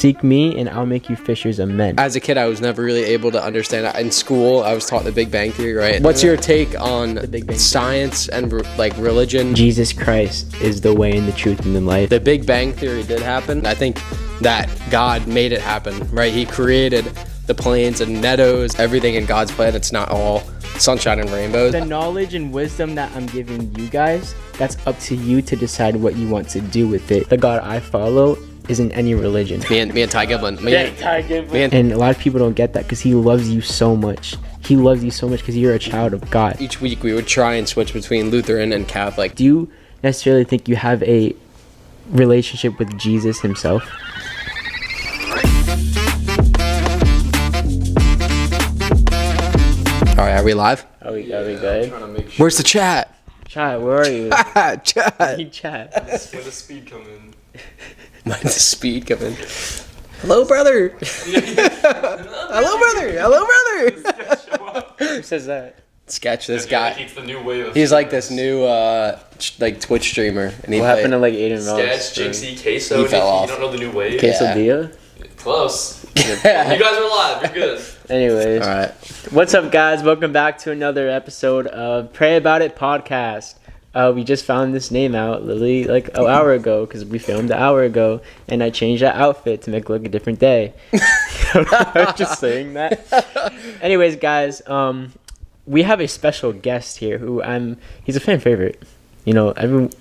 Seek me and I'll make you fishers of men. As a kid, I was never really able to understand it. In school, I was taught the Big Bang Theory, right? What's your take on The Big Bang science and like religion? Jesus Christ is the way and the truth and the life. The Big Bang Theory did happen. I think that God made it happen, right? He created the plains and meadows, everything in God's plan. It's not all sunshine and rainbows. The knowledge and wisdom that I'm giving you guys, that's up to you to decide what you want to do with it. The God I follow isn't any religion. Me and Ty Giblin. And a lot of people don't get that because he loves you so much. He loves you so much because you're a child of God. Each week we would try and switch between Lutheran and Catholic. Do you necessarily think you have a relationship with Jesus himself? All right, are we live? Are we good? Where's the chat? Chat, where are you? Chat. Hey, chat. When does speed come in? When does speed come in? Hello, brother. Hello, brother. Hello, brother. Who says that? Sketch this guy. It's the new wave of He's like this new like Twitch streamer. And What happened to like Aiden Ross? Sketch, Jinxie, Queso. He fell off. You don't know the new wave? Quesadilla? Close. You guys are live. You're good. Anyways. All right. What's up, guys? Welcome back to another episode of Pray About It podcast. We just found this name out literally like an hour ago because we filmed an hour ago, and I changed that outfit to make it look a different day. I'm just saying that. Anyways, guys, we have a special guest here who he's a fan favorite. You know, everyone.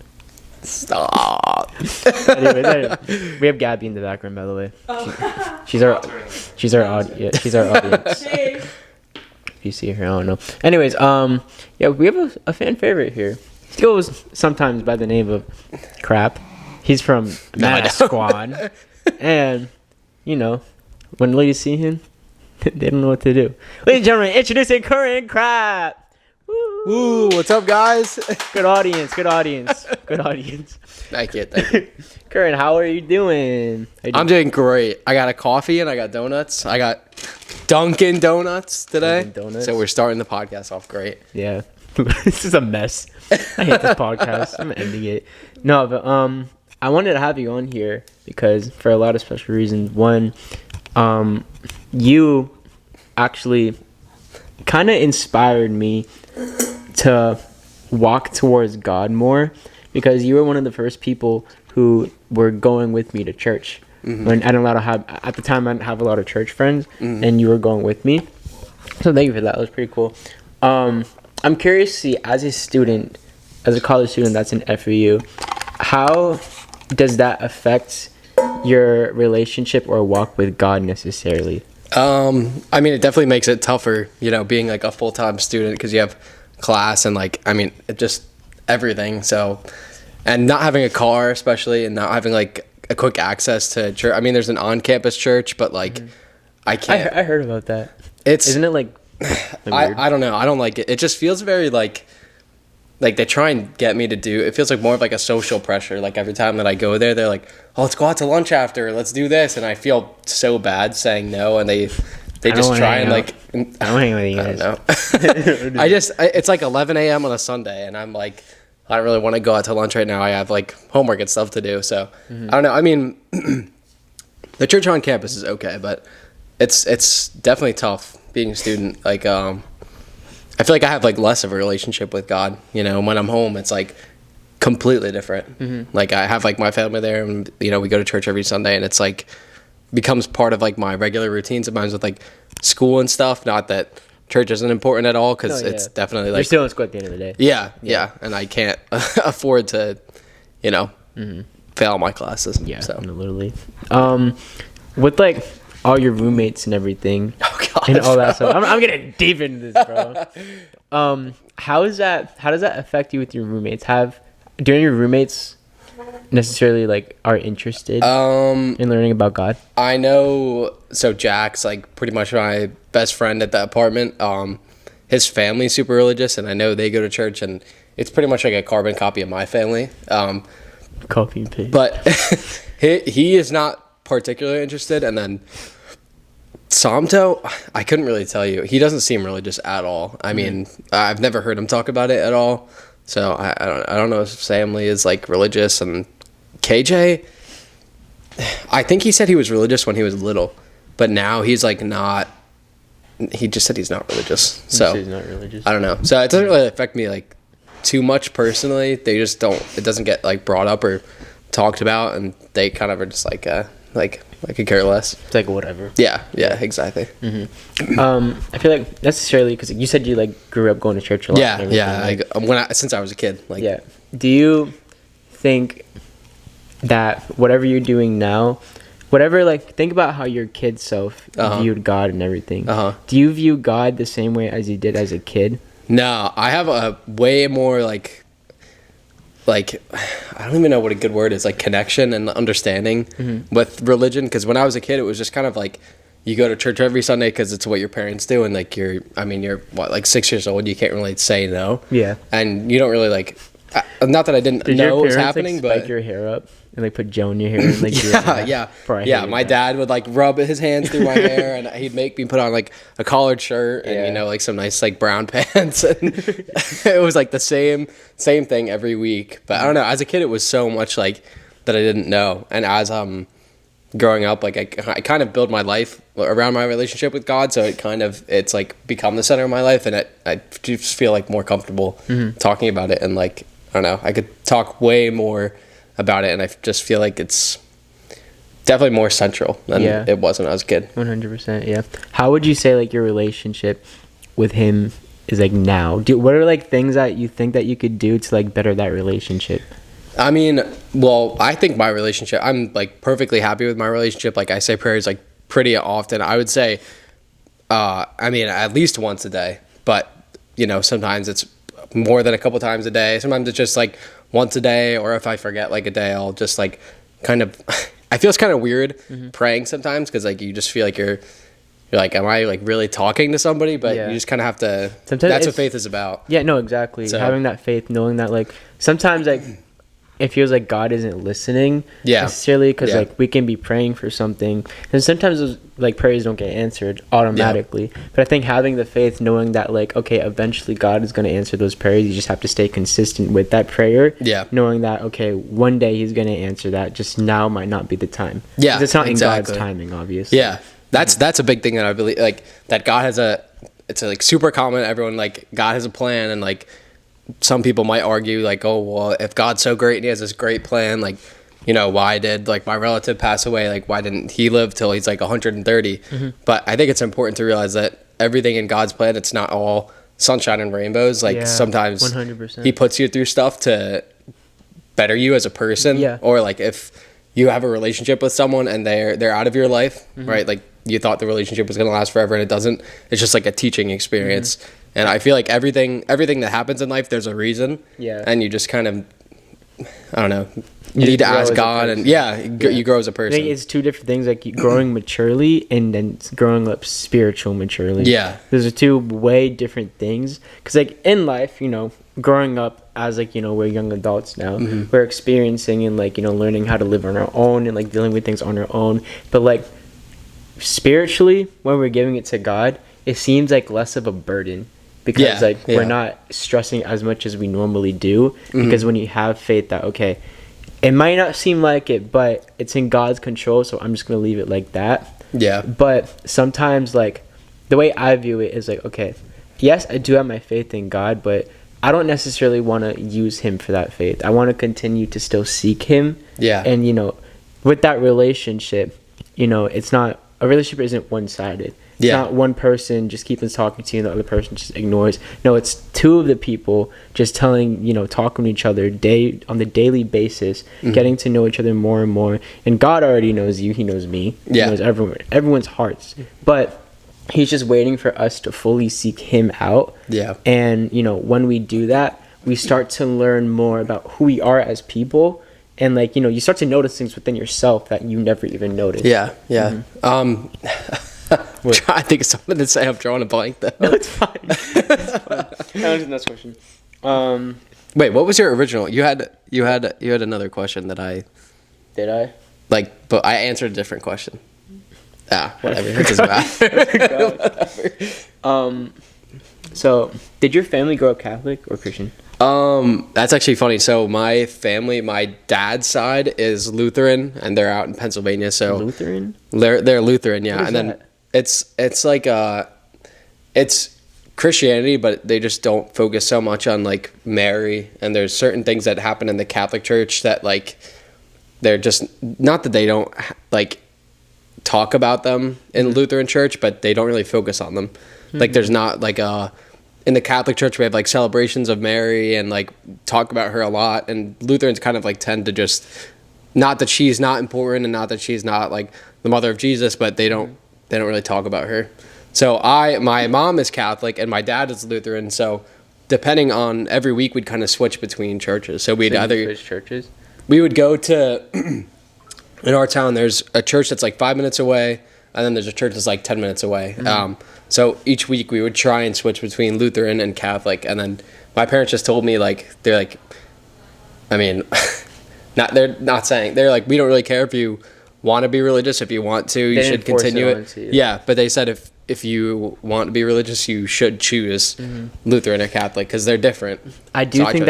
Stop. Anyways, we have Gabby in the background, by the way. She's our audience. If you see her, I don't know. Anyways, yeah, we have a fan favorite here. He goes sometimes by the name of Krapp. He's from Masquan. And, you know, when ladies see him, they don't know what to do. Ladies and gentlemen, introducing Curran Krapp. Woo, what's up, guys? Good audience. Thank you. Curran, how are you doing? I'm doing great. I got a coffee and I got donuts. I got Dunkin' Donuts today. Dunkin' Donuts. So we're starting the podcast off great. Yeah. This is a mess. I hate this podcast. I'm ending it. No, but I wanted to have you on here because for a lot of special reasons. One, you actually kind of inspired me to walk towards God more because you were one of the first people who were going with me to church. Mm-hmm. When I didn't at the time I didn't have a lot of church friends, mm-hmm. and you were going with me. So thank you for that. That was pretty cool. I'm curious to see, as a college student that's in FEU, how does that affect your relationship or walk with God necessarily? I mean, it definitely makes it tougher, you know, being like a full-time student because you have class and like, I mean, just everything. So, and not having a car, especially, and not having like a quick access to church. I mean, there's an on-campus church, but like, mm-hmm. I can't. I heard about that. Isn't it like? I don't know. I don't like it. It just feels very like they try and get me to do. It feels like more of like a social pressure. Like every time that I go there, they're like, "Oh, let's go out to lunch after. Let's do this," and I feel so bad saying no, and they just try and like. I don't hang with you guys. I don't know. It's like 11 a.m. on a Sunday, and I'm like, I don't really want to go out to lunch right now. I have like homework and stuff to do, so mm-hmm. I don't know. I mean, the church on campus is okay, but it's definitely tough being a student. Like, I feel like I have like less of a relationship with God. You know, when I'm home, it's like completely different. Mm-hmm. Like I have like my family there, and you know, we go to church every Sunday, and it's like becomes part of like my regular routine sometimes with like school and stuff. Not that church isn't important at all, because it's definitely like you're still in school at the end of the day. Yeah, and I can't afford to, you know, mm-hmm. fail my classes. Yeah, so literally. With like all your roommates and everything, God, and all that stuff. I'm getting deep into this, bro. How does that affect you with your roommates? Do any of your roommates necessarily like are interested in learning about God? I know. So Jack's like pretty much my best friend at the apartment. His family's super religious, and I know they go to church, and it's pretty much like a carbon copy of my family. Copy and paste. But he is not particularly interested. And then Samto, I couldn't really tell you. He doesn't seem religious at all. I mean, I've never heard him talk about it at all. So I don't know if his family is like religious. And KJ, I think he said he was religious when he was little, but now he's like not. He just said he's not religious. So He's not religious. I don't know. So it doesn't really affect me like too much personally. They just don't. It doesn't get like brought up or talked about, and they kind of are just like I could care less. It's like whatever. Yeah, exactly. I feel like necessarily because you said you like grew up going to church a lot. and everything, like, Since I was a kid. Like, yeah. Do you think that whatever you're doing now, whatever, like, think about how your kid self viewed God and everything. Do you view God the same way as you did as a kid? No, I have a way more like I don't even know what a good word is, like connection and understanding with religion. Because when I was a kid, it was just kind of like you go to church every Sunday because it's what your parents do, and like you're what, like 6 years old, you can't really say no. Yeah. And you don't really like. Not that I didn't know what was happening, like, but spike your hair up and like put gel in your hair and like yeah. My dad would like rub his hands through my hair, and he'd make me put on like a collared shirt and like some nice like brown pants, and it was like the same thing every week. But I don't know. As a kid, it was so much like that I didn't know, and as growing up, like I kind of built my life around my relationship with God, so it's like become the center of my life, and I just feel like more comfortable talking about it, and like I don't know, I could talk way more about it, and I just feel like it's definitely more central than it was when I was a kid. 100%, yeah. How would you say like your relationship with him is like now? What are like things that you think that you could do to like better that relationship? I mean, well, I think my relationship, I'm like perfectly happy with my relationship. Like I say prayers like pretty often. I would say, I mean, at least once a day, but you know, sometimes it's more than a couple times a day. Sometimes it's just like once a day, or if I forget like a day, I'll just like kind of, I feel it's kind of weird praying sometimes, because like you just feel like you're like, am I like really talking to somebody? But you just kind of have to, sometimes that's what faith is about. Yeah, no, exactly. So, having that faith, knowing that like sometimes like it feels like God isn't listening necessarily, because like we can be praying for something, and sometimes those like prayers don't get answered automatically. But I think having the faith, knowing that like, okay, eventually God is going to answer those prayers, you just have to stay consistent with that prayer. Knowing that, okay, one day he's going to answer that, just now might not be the time. It's not in God's timing, obviously. That's a big thing that I believe, like that God has it's like super common. Everyone like God has a plan, and like some people might argue like, oh well, if God's so great and he has this great plan, like, you know, why did like my relative pass away? Like, why didn't he live till he's like 130? But I think it's important to realize that everything in God's plan, it's not all sunshine and rainbows. Like sometimes 100%. he puts you through stuff to better you as a person. Or like if you have a relationship with someone and they're out of your life, right? Like you thought the relationship was going to last forever and it doesn't. It's just like a teaching experience. And I feel like everything that happens in life, there's a reason. And you just kind of, I don't know, you need to ask God, and you grow as a person. I think it's two different things, like growing maturely and then growing up spiritual maturely. Those are two way different things. Because like in life, you know, growing up as like, you know, we're young adults now, we're experiencing and like, you know, learning how to live on our own and like dealing with things on our own. But like spiritually, when we're giving it to God, it seems like less of a burden. Because we're not stressing as much as we normally do. Because when you have faith that, okay, it might not seem like it, but it's in God's control, so I'm just going to leave it like that. But sometimes, like, the way I view it is like, okay, yes, I do have my faith in God, but I don't necessarily want to use him for that faith. I want to continue to still seek him. And, you know, with that relationship, you know, it's not, a relationship isn't one-sided. It's not one person just keeps talking to you and the other person just ignores. No, it's two of the people just telling, you know, talking to each other on the daily basis, getting to know each other more and more. And God already knows you. He knows me. He knows everyone's hearts. But he's just waiting for us to fully seek him out. And, you know, when we do that, we start to learn more about who we are as people. And, like, you know, you start to notice things within yourself that you never even noticed. I'm trying to think of something to say. I'm drawing a blank though. No, it's fine. That was the next question. Wait, what was your original? You had another question that I. Did I? Like, but I answered a different question. Whatever. It doesn't matter. So, did your family grow up Catholic or Christian? That's actually funny. So my family, my dad's side is Lutheran, and they're out in Pennsylvania. So Lutheran? they're Lutheran, yeah. What is And then that? it's like it's Christianity, but they just don't focus so much on like Mary. And there's certain things that happen in the Catholic Church that like they're just not that they don't like talk about them in Lutheran Church, but they don't really focus on them. Like there's not like in the Catholic Church we have like celebrations of Mary and like talk about her a lot, and Lutherans kind of like tend to just not that she's not important and not that she's not like the mother of Jesus, but they don't really talk about her. So my mom is Catholic and my dad is Lutheran, so depending on every week we'd kind of switch between churches. So we'd either Switch churches? we would go to in our town there's a church that's like 5 minutes away, and then there's a church that's like 10 minutes away. So each week we would try and switch between Lutheran and Catholic, and then my parents just told me like they're like, I mean, they're not saying, they're like, we don't really care if you want to be religious. If you want to, you should continue it. Yeah, but they said if you want to be religious, you should choose Lutheran or Catholic because they're different. I do think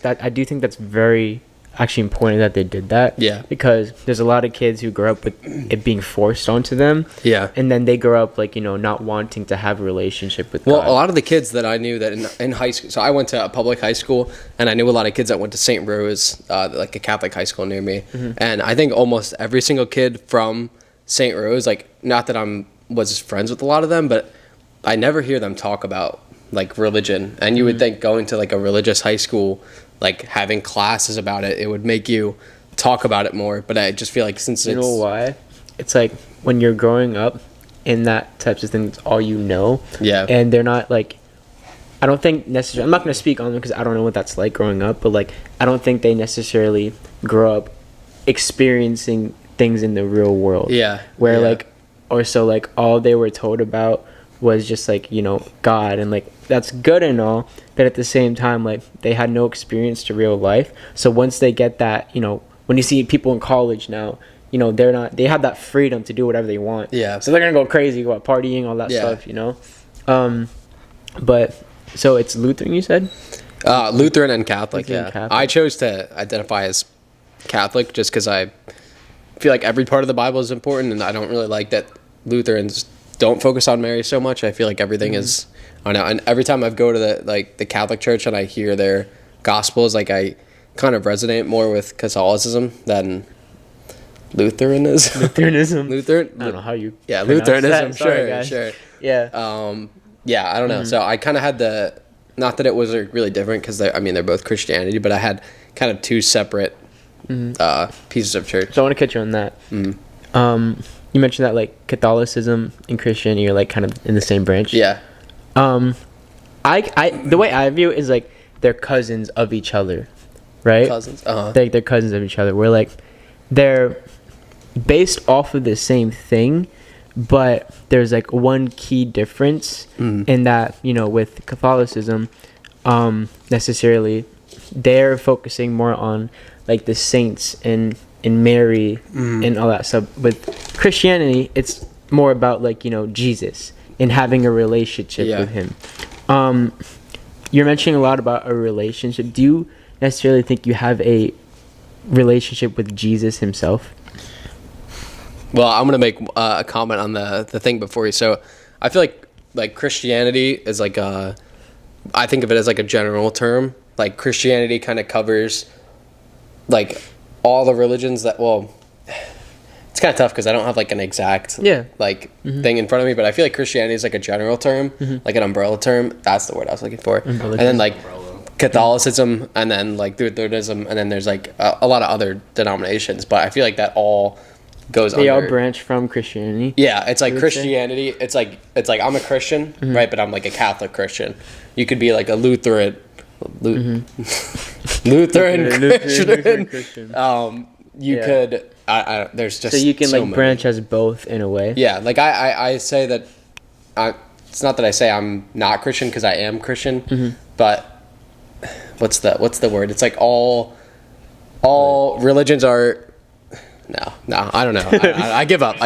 I do think that's very actually important that they did that. Yeah. Because there's a lot of kids who grow up with it being forced onto them. Yeah. And then they grow up like, not wanting to have a relationship with Well, God. a lot of the kids that I knew that in high school, so I went to a public high school, and I knew a lot of kids that went to St. Rose, like a Catholic high school near me. And I think almost every single kid from St. Rose, like not that was friends with a lot of them, but I never hear them talk about like religion. And you would think going to like a religious high school, like having classes about it, it would make you talk about it more. But I just feel like since you know why? It's like when you're growing up in that types of things, all you know. Yeah. And they're not like, I don't think necessarily, I'm not going to speak on them because I don't know what that's like growing up, but like, I don't think they necessarily grow up experiencing things in the real world. Yeah. Where Yeah. like, or so like all they were told about was just like, God, and like that's good and all, but at the same time like they had no experience to real life. So once they get that, when you see people in college now, they have that freedom to do whatever they want. Yeah. So they're gonna go crazy, go out partying, all that stuff, But so it's Lutheran, you said? Lutheran and Catholic. Lutheran, Yeah. Catholic. I chose to identify as Catholic just because I feel like every part of the Bible is important, and I don't really like that Lutherans don't focus on Mary so much. I feel like everything is, I don't know. And every time I go to the Catholic Church and I hear their gospels, like I kind of resonate more with Catholicism than Lutheranism. Lutheran. I don't know how you. Yeah, pronounce Lutheranism. that. Sorry, guys. Sure. Yeah. Yeah, I don't know. So I kind of had not that it was really different because they're both Christianity, but I had kind of two separate pieces of church. So I want to catch you on that. You mentioned that like Catholicism and Christianity are like kind of in the same branch. Yeah. I the way I view it is like they're cousins of each other, right? Cousins. They're cousins of each other. We're like they're based off of the same thing, but there's like one key difference in that with Catholicism, necessarily they're focusing more on like the saints and Mary and all that stuff. With Christianity, it's more about like Jesus and having a relationship with him. You're mentioning a lot about a relationship. Do you necessarily think you have a relationship with Jesus himself? Well, I'm gonna make a comment on the thing before you. So I feel like Christianity is like I think of it as like a general term. Like Christianity kind of covers like all the religions that, well, it's kind of tough because I don't have like an exact thing in front of me, but I feel like Christianity is like a general term, like an umbrella term. That's the word I was looking for. And then like Catholicism, and then like Lutheranism, and then there's like a lot of other denominations, but I feel like that all goes They under. all branch from Christianity. Yeah, it's like Christianity. It's like I'm a Christian, right? But I'm like a Catholic Christian. You could be like a Lutheran Christian. You could. There's just so you can many. branch as both in a way. Yeah, like I say that. It's not that I say I'm not Christian because I am Christian, but what's the word? It's like all religions are. No, I don't know. I give up.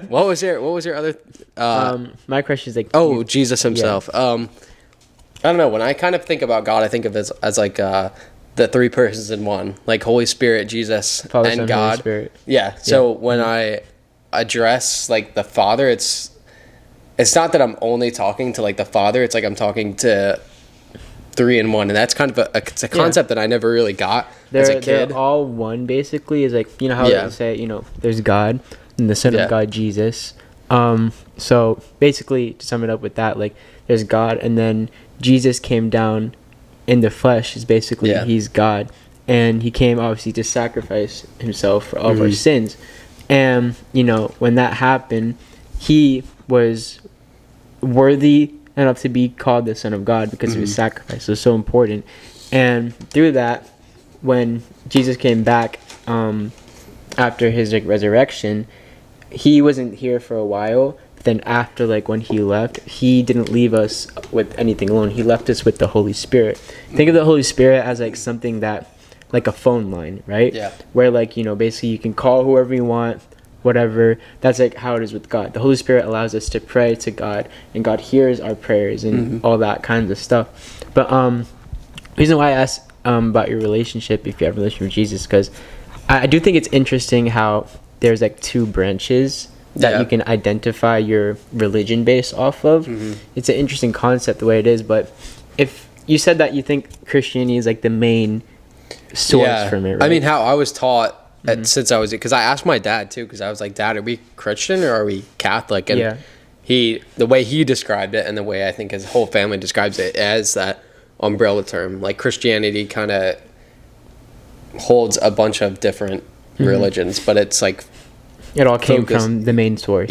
What was your other? My question is like. Jesus himself. Yeah. I don't know. When I kind of think about God, I think of it as like the three persons in one, like Holy Spirit, Jesus, Father, and Son, God. Holy Spirit. Yeah. So when I address like the Father, it's not that I'm only talking to like the Father. It's like I'm talking to three in one, and that's kind of it's a concept that I never really got as a kid. They're all one, basically. Is like, you know how they say, you know, there's God and the Son of God, Jesus. So basically, to sum it up with that, like, there's God, and then Jesus came down in the flesh. Is basically he's God, and he came obviously to sacrifice himself for all of our sins. And you know, when that happened, he was worthy enough to be called the Son of God because of his sacrifice. It was so important. And through that, when Jesus came back after his like resurrection, he wasn't here for a while. But then after, like, when he left, he didn't leave us with anything alone. He left us with the Holy Spirit. Think of the Holy Spirit as like something that, like a phone line, right? Yeah. Where, like, you know, basically you can call whoever you want, whatever. That's like how it is with God. The Holy Spirit allows us to pray to God, and God hears our prayers and all that kinds of stuff. But reason why I asked about your relationship, if you have a relationship with Jesus, because I do think it's interesting how there's like two branches that you can identify your religion based off of. It's an interesting concept the way it is. But if you said that you think Christianity is like the main source from it, right? I mean, how I was taught since I was, because I asked my dad too, because I was like, Dad, are we Christian or are we Catholic? And the way he described it, and the way I think his whole family describes it, as that umbrella term. Like, Christianity kind of holds a bunch of different religions, but it's like it all came from the main source.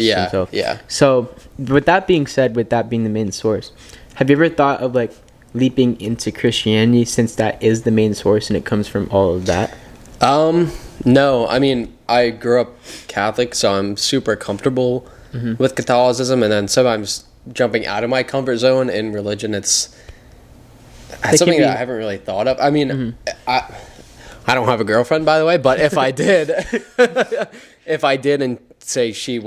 So with that being said, with that being the main source, have you ever thought of like leaping into Christianity, since that is the main source and it comes from all of that? No, I mean, I grew up Catholic, so I'm super comfortable with Catholicism, and then sometimes jumping out of my comfort zone in religion, it's something that I haven't really thought of. I mean, I don't have a girlfriend, by the way, but if I did, and say she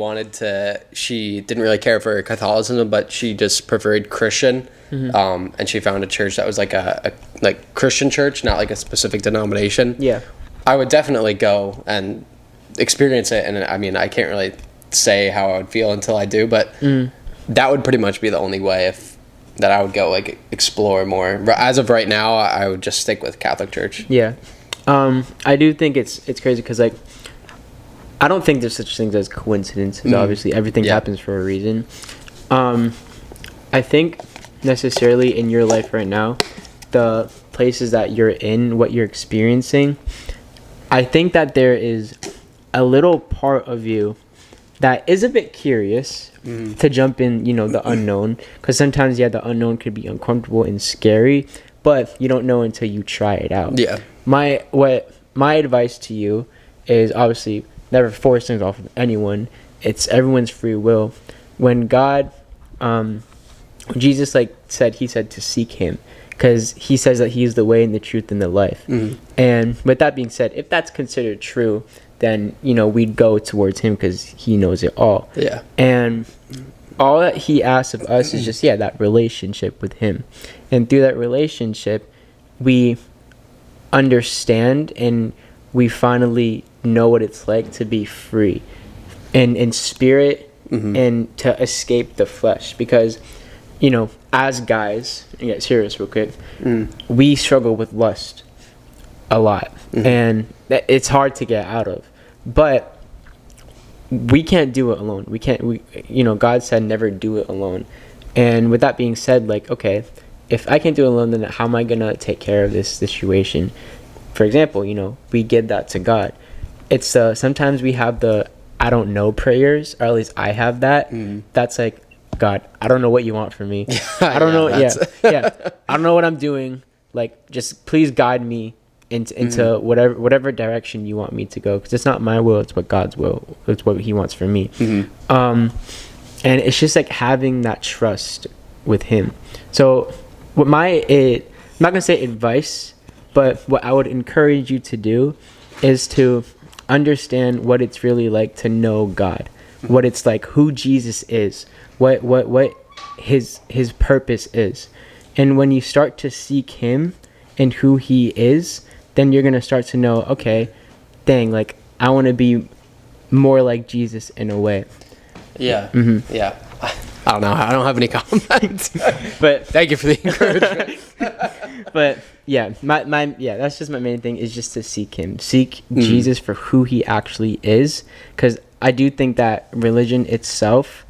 didn't really care for Catholicism, but she just preferred Christian, and she found a church that was like a Christian church, not like a specific denomination. Yeah, I would definitely go and experience it. And I mean, I can't really say how I would feel until I do, but that would pretty much be the only way that I would go, like, explore more. As of right now, I would just stick with Catholic Church. Yeah. I do think it's crazy because, like, I don't think there's such things as coincidences. Obviously, everything happens for a reason. I think necessarily in your life right now, the places that you're in, what you're experiencing, I think that there is a little part of you that is a bit curious to jump in, you know, the unknown. Because sometimes, the unknown could be uncomfortable and scary, but you don't know until you try it out. Yeah. My advice to you is obviously never force things off of anyone. It's everyone's free will. When God, Jesus, like, he said to seek him, because he says that he is the way and the truth and the life. And with that being said, if that's considered true, then, you know, we'd go towards him because he knows it all. Yeah. And all that he asks of us is just, that relationship with him. And through that relationship, we understand and we finally know what it's like to be free and in spirit and to escape the flesh. Because, you know, as guys, and get serious real quick, we struggle with lust a lot. And it's hard to get out of. But we can't do it alone. God said never do it alone. And with that being said, like, okay, if I can't do it alone, then how am I going to take care of this situation? For example, you know, we give that to God. It's sometimes we have the I don't know prayers, or at least I have that. That's like, God, I don't know what you want from me. I don't know. I don't know what I'm doing. Like, just please guide me into whatever direction you want me to go, because it's not my will, it's what God's will. It's what he wants from me. And it's just like having that trust with him. So I'm not gonna say advice, but what I would encourage you to do is to understand what it's really like to know God, what it's like, who Jesus is, what his purpose is. And when you start to seek him and who he is, then you're going to start to know, okay, dang, like, I want to be more like Jesus in a way. Yeah. Mm-hmm. Yeah. I don't know. I don't have any comments. But thank you for the encouragement. but yeah, my that's just my main thing, is just to seek him. Seek Jesus for who he actually is, because I do think that religion itself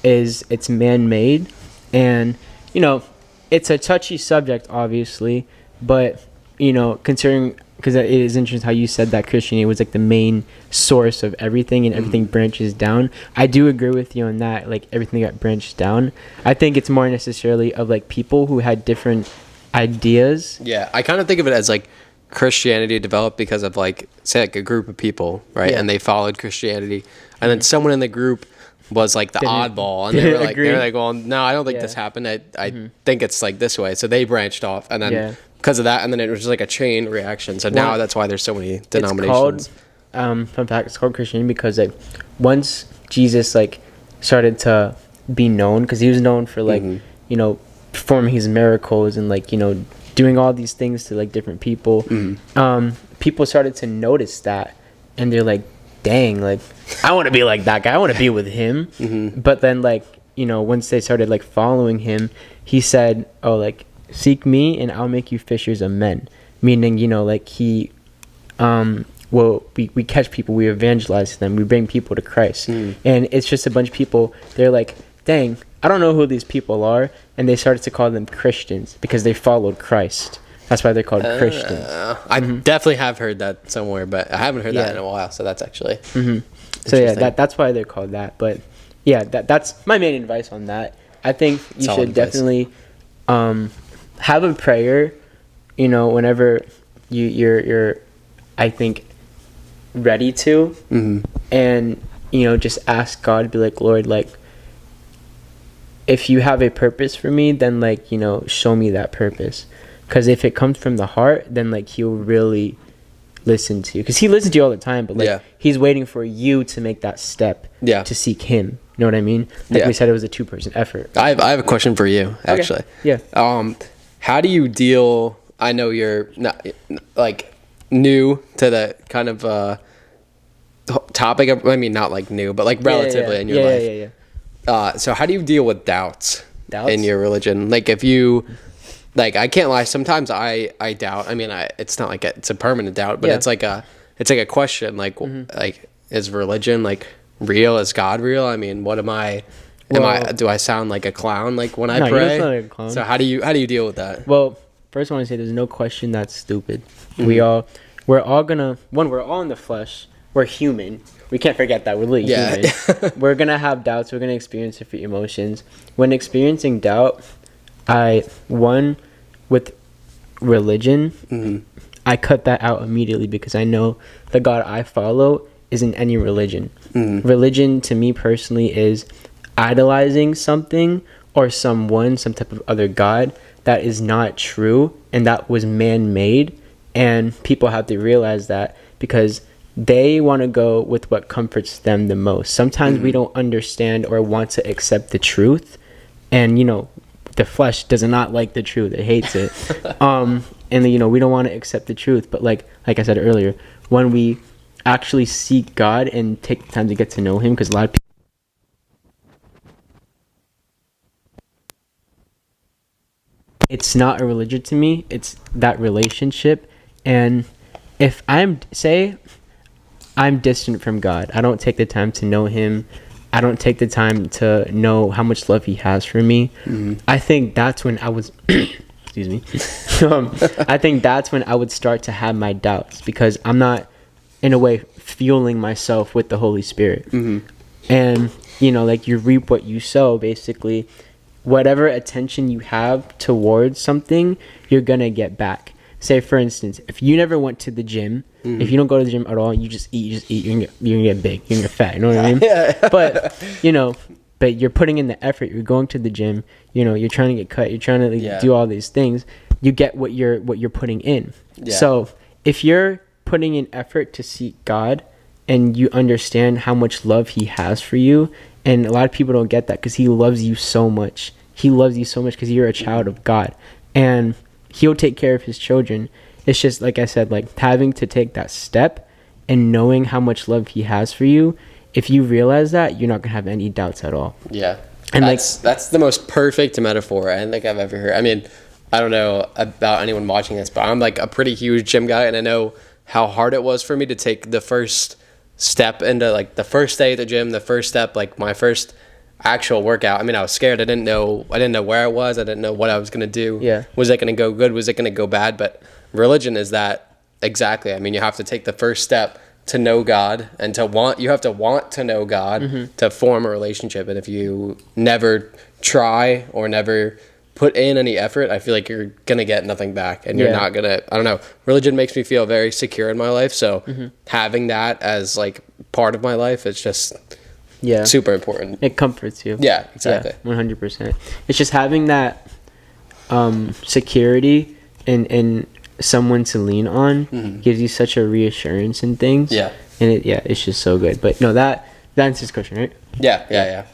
it's man-made, and it's a touchy subject, obviously, but considering, because it is interesting how you said that Christianity was like the main source of everything, and everything branches down. I do agree with you on that. Like, everything got branched down. I think it's more necessarily of like people who had different ideas. Yeah, I kind of think of it as like Christianity developed because of, like, say, like a group of people, right? Yeah. And they followed Christianity, and then someone in the group was like the oddball, and they were like, well, no, I don't think this happened. I think it's like this way. So they branched off, and then because of that, and then it was just like a chain reaction. So now that's why there's so many denominations. It's called, fun fact, it's called Christianity because like once Jesus like started to be known, because he was known for like performing his miracles and like doing all these things to like different people. People started to notice that, and they're like, dang, like, I want to be like that guy. I want to be with him. But then like once they started like following him, he said, oh, like, seek me and I'll make you fishers of men. Meaning, like, he we catch people, we evangelize them, we bring people to Christ. And it's just a bunch of people, they're like, dang, I don't know who these people are, and they started to call them Christians because they followed Christ. That's why they're called Christians. I definitely have heard that somewhere, but I haven't heard that in a while, so that's actually so yeah, that's why they're called that. But yeah, that's my main advice on that. I think you should definitely have a prayer, whenever you're I think ready to, and just ask God, be like, Lord, like, if you have a purpose for me, then like show me that purpose. Because if it comes from the heart, then like he'll really listen to you, because he listens to you all the time, but like he's waiting for you to make that step to seek him. You know what I mean? Like we said, it was a 2-person effort. I have a question for you, actually. Okay. Yeah. How do you deal, I know you're not like new to the kind of topic of, I mean, not like new, but like relatively in your life. So how do you deal with doubts in your religion? Like, if you, like, I can't lie, sometimes I doubt. I mean, it's not like it's a permanent doubt, but it's like a question, like, like, is religion like real? Is God real? I mean, what am I? Do I sound like a clown like when I pray? You're not like a clown. So how do you deal with that? Well, first I want to say there's no question that's stupid. We're all gonna, we're all in the flesh. We're human. We can't forget that. We're really human. We're gonna have doubts. We're gonna experience different emotions. When experiencing doubt, with religion, I cut that out immediately, because I know the God I follow isn't any religion. Religion to me personally is idolizing something or someone, some type of other God that is not true and that was man-made, and people have to realize that, because they want to go with what comforts them the most. Sometimes we don't understand or want to accept the truth, and the flesh does not like the truth. It hates it. And we don't want to accept the truth, but like I said earlier, when we actually seek God and take the time to get to know him, because a lot of people, it's not a religion to me, it's that relationship. And if I'm distant from God, I don't take the time to know him, I don't take the time to know how much love he has for me, I think that's when I was excuse me I think that's when I would start to have my doubts, because I'm not, in a way, fueling myself with the Holy Spirit. And like, you reap what you sow. Basically, whatever attention you have towards something, you're gonna get back. Say, for instance, if you never went to the gym, if you don't go to the gym at all, you just eat, you're gonna get big, you're gonna get fat, you know what I mean? But you're putting in the effort, you're going to the gym, you're trying to get cut, you're trying to do all these things, you get what you're putting in. So if you're putting in effort to seek God, and you understand how much love he has for you, and a lot of people don't get that, because he loves you so much, he loves you so much because you're a child of God, and he'll take care of his children. It's just, like I said, like having to take that step and knowing how much love he has for you. If you realize that, you're not gonna have any doubts at all. Yeah. And that's the most perfect metaphor I think I've ever heard. I mean, I don't know about anyone watching this, but I'm like a pretty huge gym guy, and I know how hard it was for me to take the first step into like the first day at the gym, the first step, like my first actual workout. I mean, I was scared. I didn't know where I was. I didn't know what I was gonna do. Yeah. Was it gonna go good? Was it gonna go bad? But religion is that exactly. I mean, you have to take the first step to know God, and you have to want to know God to form a relationship. And if you never try or never put in any effort, I feel like you're gonna get nothing back, and you're not gonna, I don't know, religion makes me feel very secure in my life, so having that as like part of my life is just super important. It comforts you. Yeah, exactly. 100%. It's just having that security and someone to lean on gives you such a reassurance in things. Yeah. And it's just so good. But no, that answers the question, right? Yeah.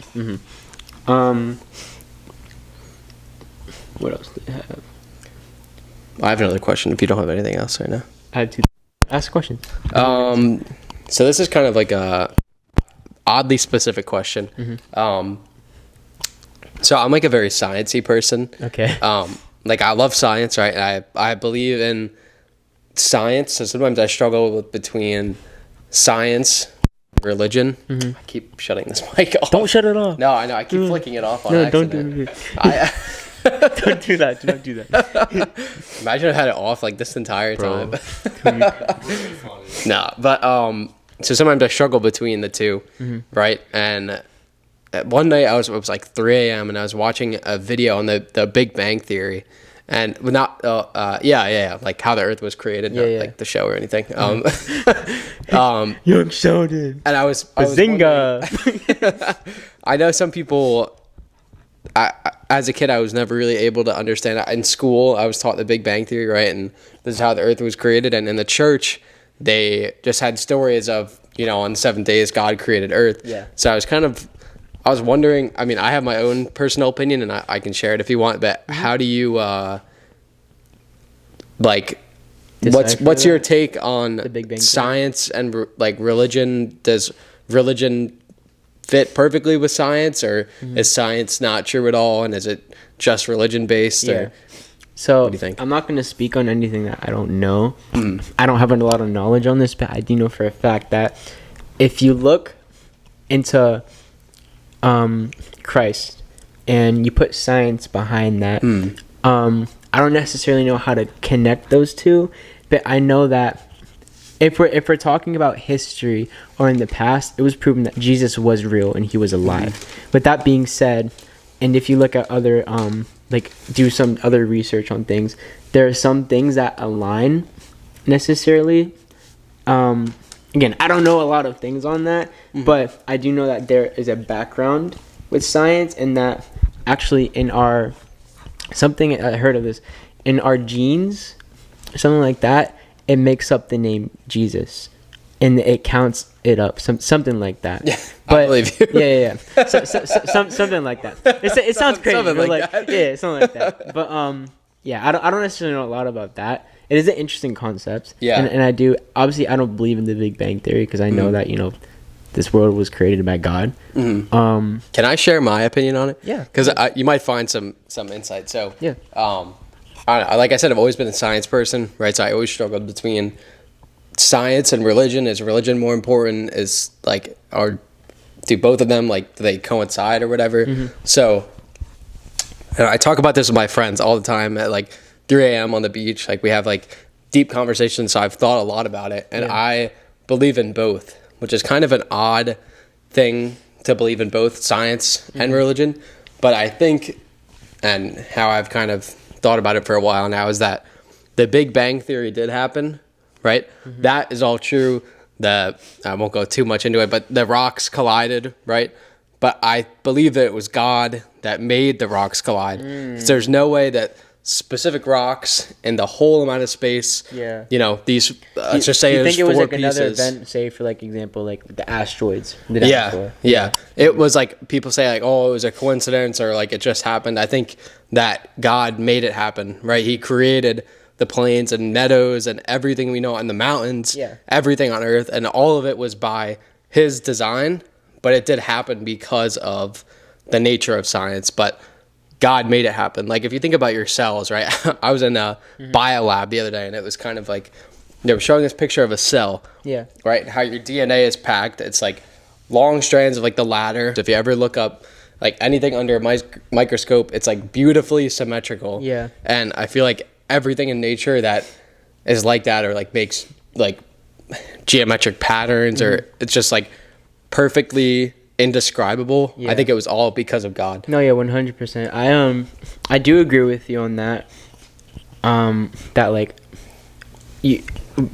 What else do I have? I have another question if you don't have anything else right now. I have two. Ask questions. So this is kind of like a oddly specific question. So I'm like a very sciencey person. Okay. Like I love science, right? And I believe in science. So sometimes I struggle between science, religion. I keep shutting this mic off. Don't shut it off. No, I know. I keep flicking it off on No, accident. don't do it. Don't do that. Do not do that. Imagine I had it off like this entire time. Really funny. Nah, but so sometimes I struggle between the two, right? And one night it was like 3 a.m. and I was watching a video on the Big Bang Theory, and not like how the Earth was created, not like the show or anything. Young Sheldon. And I was Bazinga. I know some people. As a kid, I was never really able to understand it. In school, I was taught the Big Bang Theory, right? And this is how the Earth was created. And in the church, they just had stories of, on 7 days, God created Earth. Yeah. So I was wondering, I mean, I have my own personal opinion, and I can share it if you want, but how do you, what's your take on The Big Bang Theory? science and, religion? Does religion fit perfectly with science, or is science not true at all, and is it just religion based? Or So what do you think? I'm not going to speak on anything that I don't know. I don't have a lot of knowledge on this, but I do know for a fact that if you look into Christ and you put science behind that, I don't necessarily know how to connect those two, but I know that if we're talking about history or in the past, it was proven that Jesus was real and he was alive. With that being said, and if you look at other do some other research on things, there are some things that align necessarily. Again, I don't know a lot of things on that, but I do know that there is a background with science, and that actually in our something I heard of this in our genes, something like that. It makes up the name Jesus, and it counts it up, something like that. Yeah, but, I believe you. Yeah. Something like that. It sounds crazy. Something But like that. Yeah, something like that. But I don't necessarily know a lot about that. It is an interesting concept. Yeah. And I do, obviously I don't believe in the Big Bang Theory because I know that this world was created by God. Can I share my opinion on it? Yeah. Because you might find some insight. So Yeah. I don't know, like I said, I've always been a science person, right? So I always struggled between science and religion. Is religion more important? Do both of them, do they coincide or whatever? So I talk about this with my friends all the time at 3 a.m. on the beach. We have deep conversations. So I've thought a lot about it, and I believe in both, which is kind of an odd thing to believe in both science and religion. But I think, and how I've kind of thought about it for a while now, is that the Big Bang Theory did happen, right? That is all true. I won't go too much into it, but the rocks collided, right? But I believe that it was God that made the rocks collide. There's no way that specific rocks in the whole amount of space. Yeah. You know, these, let's just say you think it was four like another pieces. event, say for like example, like the asteroids. The Yeah, dinosaur. yeah. It was like people say like, oh, it was a coincidence or like it just happened. I think that God made it happen, right? He created the plains and meadows and everything we know and the mountains, everything on earth, and all of it was by his design, but it did happen because of the nature of science. But God made it happen. Like if you think about your cells, right? I was in a bio lab the other day and it was kind of like they were showing this picture of a cell. Yeah. Right? How your DNA is packed. It's like long strands of like the ladder. If you ever look up like anything under a microscope, it's like beautifully symmetrical. Yeah. And I feel like everything in nature that is like that or like makes like geometric patterns or it's just like perfectly indescribable. I think it was all because of God. No, yeah, 100%. I do agree with you on that. That like,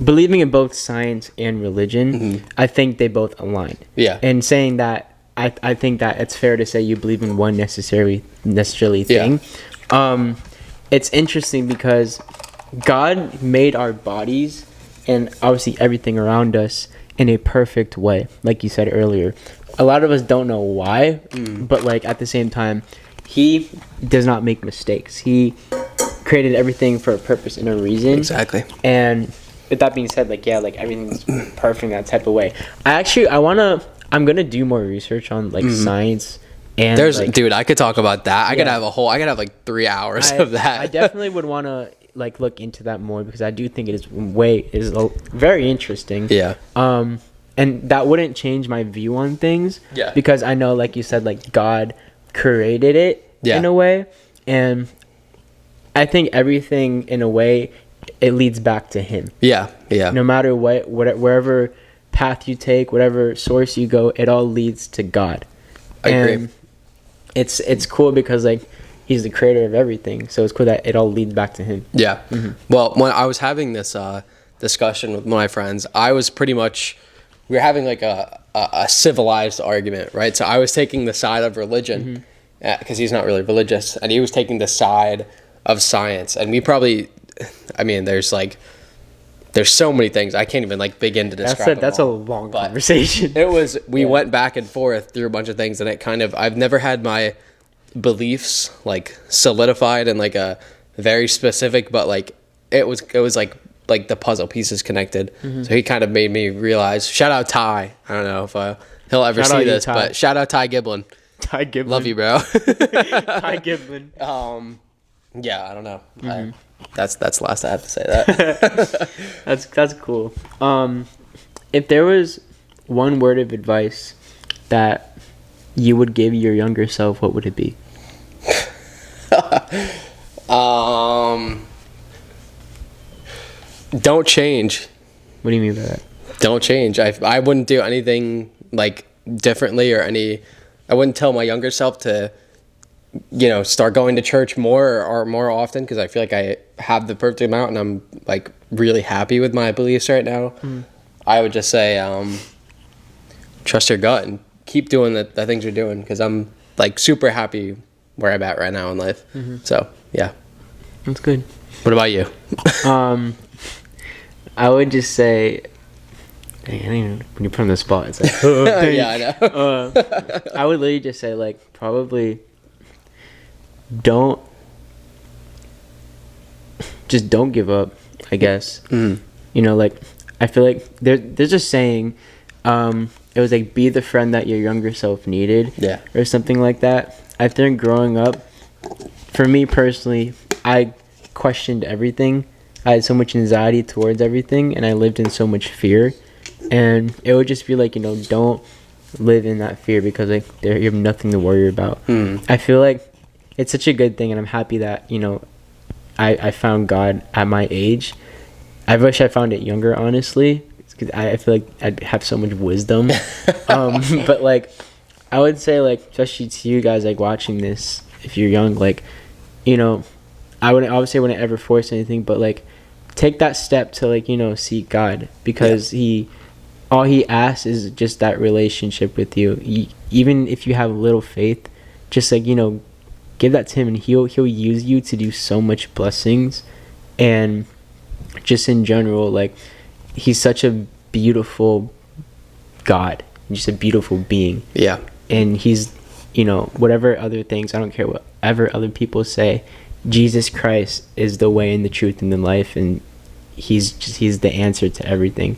believing in both science and religion, I think they both align. Yeah. And saying that, I think that it's fair to say you believe in one necessarily thing. It's interesting because God made our bodies and obviously everything around us in a perfect way, like you said earlier. A lot of us don't know why, but like at the same time, he does not make mistakes. He created everything for a purpose and a reason. Exactly. And with that being said, like like everything's perfect in that type of way. I'm gonna do more research on like science and Dude, I could talk about that. I could have like 3 hours of that. I definitely would want to like look into that more because I do think it is very interesting. Yeah. And that wouldn't change my view on things. Yeah. Because I know, like you said, like God created it in a way, and I think everything in a way it leads back to Him. Yeah. Yeah. No matter wherever path you take, whatever source you go, it all leads to God. I agree. It's cool because like He's the creator of everything, so it's cool that it all leads back to Him. Yeah. Well, when I was having this discussion with my friends, I was pretty much we were having like a civilized argument, right? So I was taking the side of religion because he's not really religious, and he was taking the side of science. And we probably, I mean, there's so many things I can't even like begin to describe. That's a long conversation. It was we went back and forth through a bunch of things, and it kind of I've never had my beliefs like solidified in like a very specific, but like it was like the puzzle pieces connected. So he kind of made me realize. Shout out Ty. I don't know if he'll ever see this, but shout out Ty Giblin. Ty Giblin. Love you, bro. Ty Giblin. Yeah, I don't know. That's the last I have to say that. That's cool. If there was one word of advice that you would give your younger self, what would it be? Don't change. What do you mean by that? Don't change. I wouldn't do anything like differently or I wouldn't tell my younger self to start going to church more or more often because I feel like I have the perfect amount and I'm like really happy with my beliefs right now. I would just say trust your gut and keep doing the things you're doing because I'm like super happy where I'm at right now in life. So yeah, that's good. What about you? I would just say, dang, I don't even, when you put on the spot, it's like, yeah, I know. I would literally just say like probably don't give up, I guess. Like I feel like there's a saying, it was like be the friend that your younger self needed, or something like that. I think growing up, for me personally, I questioned everything. I had so much anxiety towards everything, and I lived in so much fear. And it would just be like, don't live in that fear because like you have nothing to worry about. I feel like it's such a good thing, and I'm happy that I found God at my age. I wish I found it younger, honestly, because I feel like I'd have so much wisdom. But like I would say, like, especially to you guys like watching this, if you're young, like, I wouldn't ever force anything, but like take that step to like seek God, because all he asks is just that relationship with you. Even if you have little faith, just like give that to him, and he'll use you to do so much blessings. And just in general, like, he's such a beautiful God, just a beautiful being. Yeah. And he's, whatever other things, I don't care whatever other people say, Jesus Christ is the way and the truth and the life, and he's the answer to everything.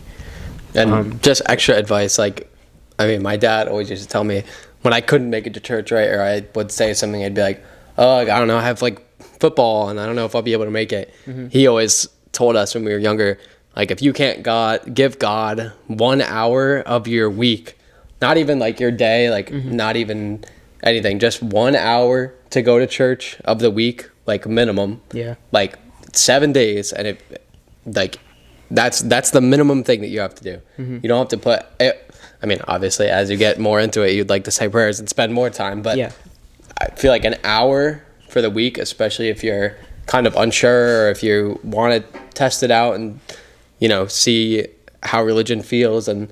And just extra advice, like, I mean, my dad always used to tell me when I couldn't make it to church, right, or I would say something, I'd be like, oh, I don't know, I have like football and I don't know if I'll be able to make it. He always told us when we were younger, like, if you can't give God 1 hour of your week, not even like your day, like not even anything, just 1 hour to go to church of the week, like minimum, like 7 days, and it, like, that's the minimum thing that you have to do. You don't have to put it. I mean, obviously, as you get more into it, you'd like to say prayers and spend more time, but I feel like an hour for the week, especially if you're kind of unsure, or if you want to test it out and, see how religion feels, and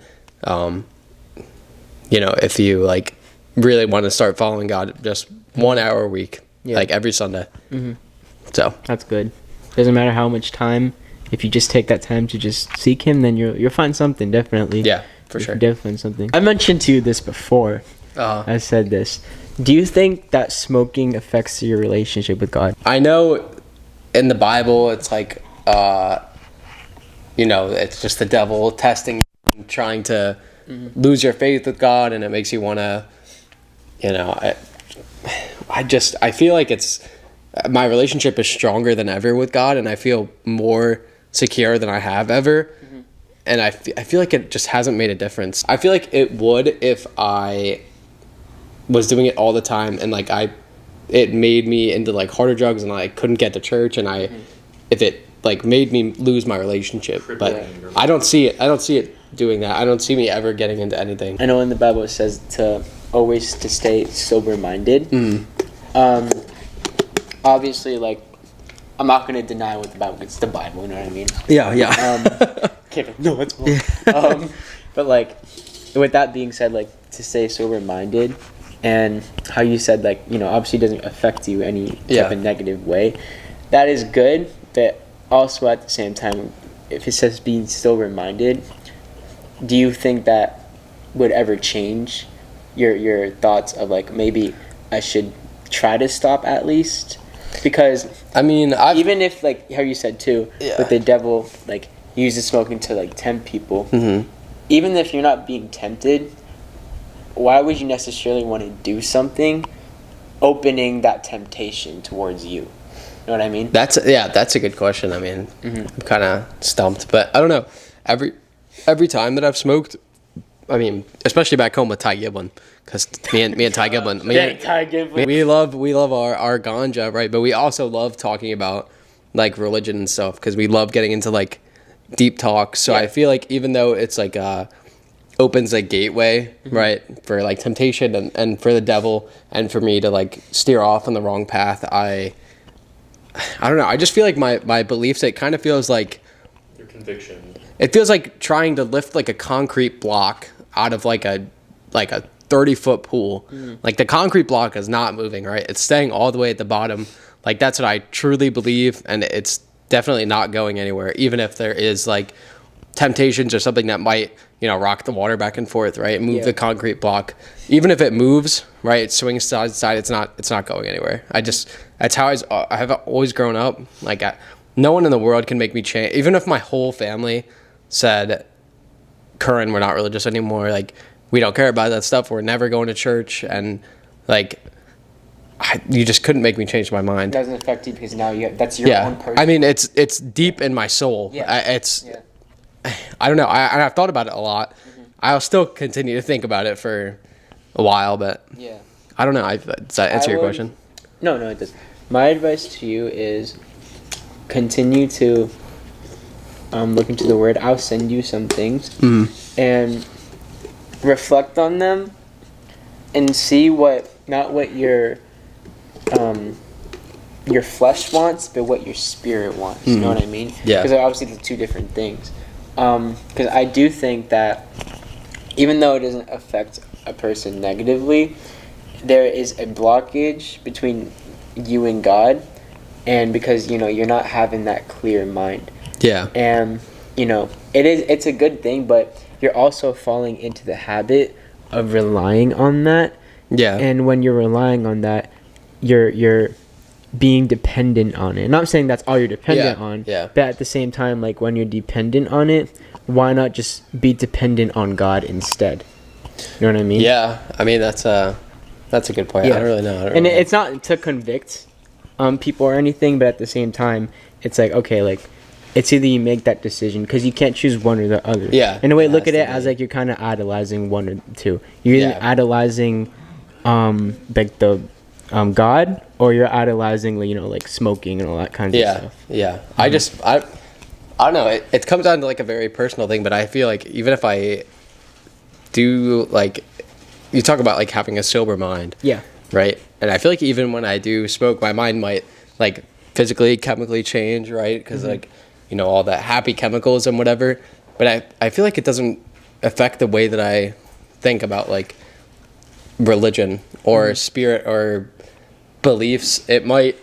if you like really want to start following God, just 1 hour a week, like every Sunday. So that's good. Doesn't matter how much time. If you just take that time to just seek him, then you'll find something, definitely. Yeah, for sure. Definitely find something. I mentioned to you this before. I said this. Do you think that smoking affects your relationship with God? I know in the Bible it's like, it's just the devil testing, trying to lose your faith with God, and it makes you want to, I feel like my relationship is stronger than ever with God, and I feel more secure than I have ever. And I feel like it just hasn't made a difference. I feel like it would if I was doing it all the time, and like it made me into like harder drugs, and I couldn't get to church, and if it like made me lose my relationship. But I don't see it doing that. I don't see me ever getting into anything. I know in the Bible it says to stay sober minded. Obviously, like, I'm not going to deny what the Bible, it's the Bible, you know what I mean? Yeah. No, it's wrong. But like, with that being said, like, to stay sober minded, and how you said, like, obviously it doesn't affect you any type of negative way, that is good. But also at the same time, if it says being sober minded, do you think that would ever change your thoughts of, like, maybe I should try to stop at least? Because I mean, even if, like how you said too, with the devil, like, uses smoking to like tempt people, even if you're not being tempted, why would you necessarily want to do something opening that temptation towards you? You know what I mean? That's a good question. I mean, I'm kind of stumped, but I don't know. Every time that I've smoked, I mean, especially back home with Ty Giblin, because me and Ty Giblin, we love our ganja, right? But we also love talking about like religion and stuff, because we love getting into like deep talk. So I feel like even though it's like opens a gateway, right, for like temptation and for the devil, and for me to like steer off on the wrong path, I don't know. I just feel like my beliefs, it kind of feels like your conviction. It feels like trying to lift like a concrete block out of like a 30-foot pool. Like, the concrete block is not moving, right? It's staying all the way at the bottom. Like, that's what I truly believe, and it's definitely not going anywhere, even if there is like temptations or something that might, rock the water back and forth, right? Move the concrete block. Even if it moves, right, it swings side to side, it's not going anywhere. That's how I have always grown up. Like, no one in the world can make me change. Even if my whole family said, Curran, we're not religious anymore, like, we don't care about that stuff, we're never going to church, and like, you just couldn't make me change my mind. It doesn't affect you because now that's your own person. I mean, it's deep in my soul. I don't know. I've thought about it a lot. I'll still continue to think about it for a while, but I don't know. Does that answer your question? No, it does. My advice to you is continue to look into the Word. I'll send you some things and reflect on them and see not what your flesh wants, but what your spirit wants. You know what I mean? Yeah. Because obviously they're two different things. Because I do think that even though it doesn't affect a person negatively, there is a blockage between you and God, and because you're not having that clear mind. Yeah. And it's a good thing, but you're also falling into the habit of relying on that. Yeah. And when you're relying on that, you're being dependent on it. And I'm saying that's all you're dependent on. Yeah. But at the same time, like when you're dependent on it, why not just be dependent on God instead? You know what I mean? Yeah. I mean, that's a good point. Yeah. I don't really know. And it's not to convict people or anything, but at the same time, it's like, okay, like, it's either you make that decision, because you can't choose one or the other. Yeah. In a way, look at it as like you're kind of idolizing one or two. You're either idolizing like the God, or you're idolizing, like smoking and all that kind of stuff. Yeah. I don't know. It comes down to like a very personal thing, but I feel like even if I do, like, you talk about like having a sober mind. Yeah. Right. And I feel like even when I do smoke, my mind might like physically, chemically change, right? Because like, all that happy chemicals and whatever. But I feel like it doesn't affect the way that I think about like religion or spirit or beliefs. It might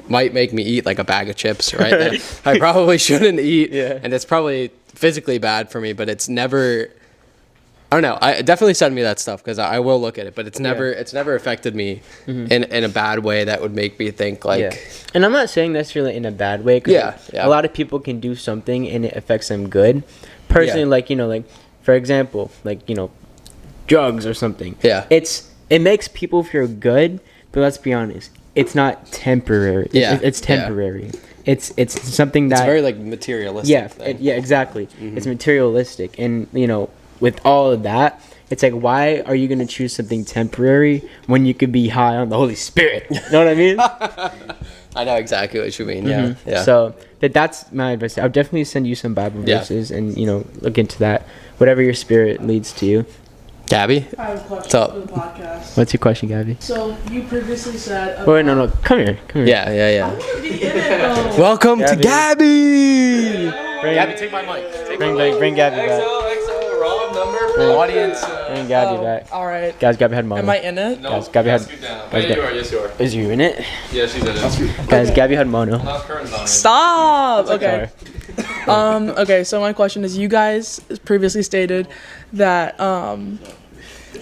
make me eat like a bag of chips, right? That I probably shouldn't eat. Yeah. And it's probably physically bad for me, but it's never, I don't know. I definitely send me that stuff, because I will look at it, but it's never affected me in a bad way that would make me think like. Yeah. And I'm not saying necessarily in a bad way. 'Cause a lot of people can do something and it affects them good. Personally, like for example, like drugs or something. Yeah. It makes people feel good, but let's be honest, it's not temporary. Yeah. It's temporary. It's something that It's very like materialistic. yeah, thing. exactly. It's materialistic, and with all of that, it's like, why are you gonna choose something temporary when you could be high on the Holy Spirit? You know what I mean? I know exactly what you mean. Yeah. Yeah. So that's my advice. I'll definitely send you some Bible verses, and look into that. Whatever your spirit leads to you. Gabby? I have a question What's up? for the podcast. What's your question, Gabby? So you previously said. Oh, wait, no, come here. Yeah. I want to be in it though. Welcome to Gabby. Gabby. Gabby, take my mic. Bring Gabby back. XO, wrong number. Audience. Bring Gabby back. All right. Guys, Gabby had mono. Am I in it? No, Guys, Gabby had. scoot down. guys, Yeah, you are. Yes, you are. Is you in it? Yeah, she's in it. Guys, Gabby had mono. Now Curran's on it. Stop. Okay. Sorry. Okay. So my question is, you guys previously stated that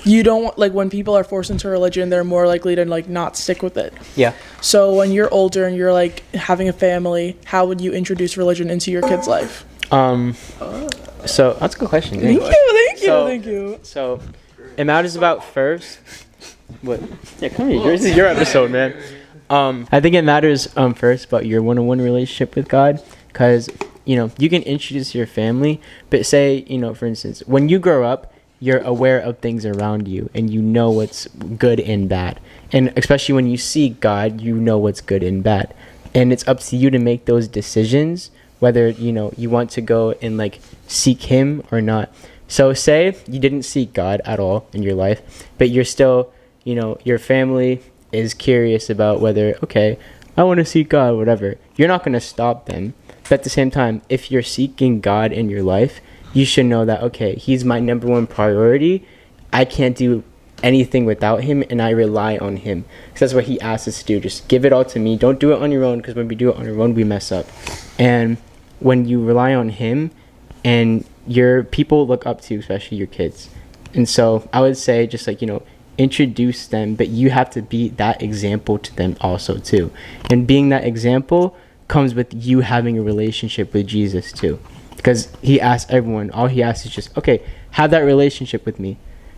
you don't like when people are forced into religion, they're more likely to like not stick with it. Yeah. So when you're older and you're like having a family, how would you introduce religion into your kid's life? So that's a good question. Thank you. So, it matters about first. What? Yeah, come here. This is your episode, man. I think it matters first about your one-on-one relationship with God, because you can introduce your family, but say for instance, when you grow up, you're aware of things around you and you know what's good and bad, and especially when you see God, you know what's good and bad, and it's up to you to make those decisions whether you want to go and like seek Him or not. So say you didn't seek God at all in your life, but you're still your family is curious about whether, okay, I want to seek God, whatever. You're not going to stop them. But at the same time, if you're seeking God in your life, you should know that, okay, He's my number one priority. I can't do anything without Him, and I rely on Him. Because that's what He asks us to do. Just give it all to me. Don't do it on your own, because when we do it on our own, we mess up. And when you rely on Him, and your people look up to you, especially your kids. And so I would say just like, introduce them, but you have to be that example to them also too. And being that example comes with you having a relationship with Jesus too, because He asks everyone, all He asks is just, okay, have that relationship with me.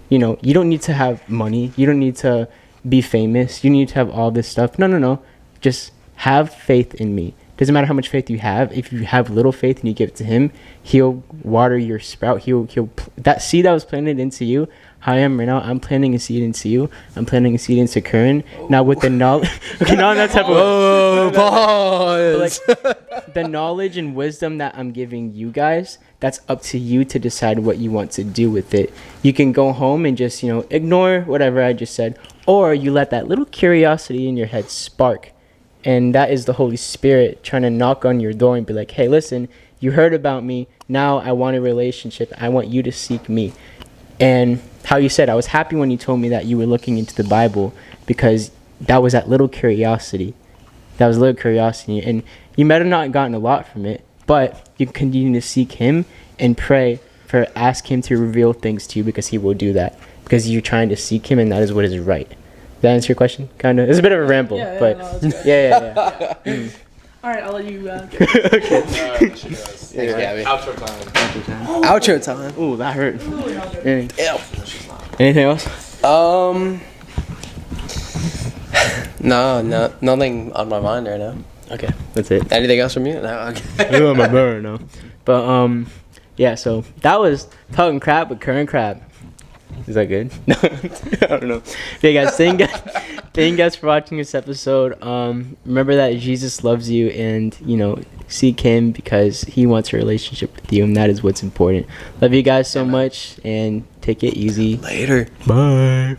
You don't need to have money, you don't need to be famous, you need to have all this stuff. No, just have faith in me. Doesn't matter how much faith you have. If you have little faith and you give it to Him, He'll water your sprout. He'll that seed that was planted into you. How I am right now, I'm planting a seed into you. I'm planting a seed into Curran. Now with the knowledge, okay, not that type of. Oh, pause. Like, the knowledge and wisdom that I'm giving you guys, that's up to you to decide what you want to do with it. You can go home and just ignore whatever I just said, or you let that little curiosity in your head spark. And that is the Holy Spirit trying to knock on your door and be like, hey, listen, you heard about me. Now I want a relationship. I want you to seek me. And how you said, I was happy when you told me that you were looking into the Bible, because that was that little curiosity. That was a little curiosity. And you might have not gotten a lot from it, but you continue to seek him and pray for, ask him to reveal things to you, because he will do that. Because you're trying to seek him, and that is what is right. Does that answer your question? Kind of. It's a bit of a ramble, but no, that's good. yeah. All right, I'll let you. Okay. Thanks, Gabby. Outro time. Outro time. Ooh, that hurt. Ew. Anything else? No, nothing on my mind right now. Okay, that's it. Anything else from you? No. Okay. You on my burner now. But yeah. So that was Talking Crap with Curran Krapp. Is that good? No, I don't know. Okay, guys. Thank you guys for watching this episode. Remember that Jesus loves you, and seek him, because he wants a relationship with you, and that is what's important. Love you guys so much, and take it easy. Later. Bye.